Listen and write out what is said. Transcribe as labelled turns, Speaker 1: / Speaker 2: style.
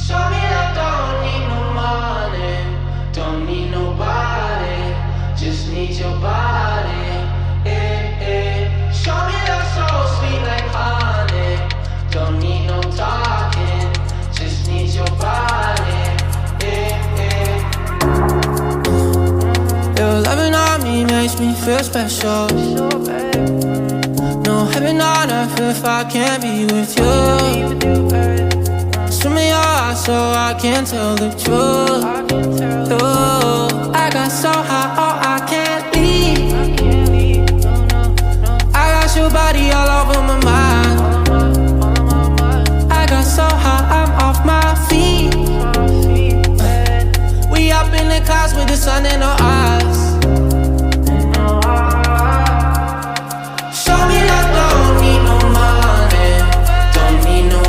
Speaker 1: Show me I don't need no money, don't need nobody, just need your body. Show me that so sweet like honey, don't need no talking, just need your body. Your loving on me makes me feel special. No heaven on earth if I can't be with you. Swim in your eyes so I can tell the truth.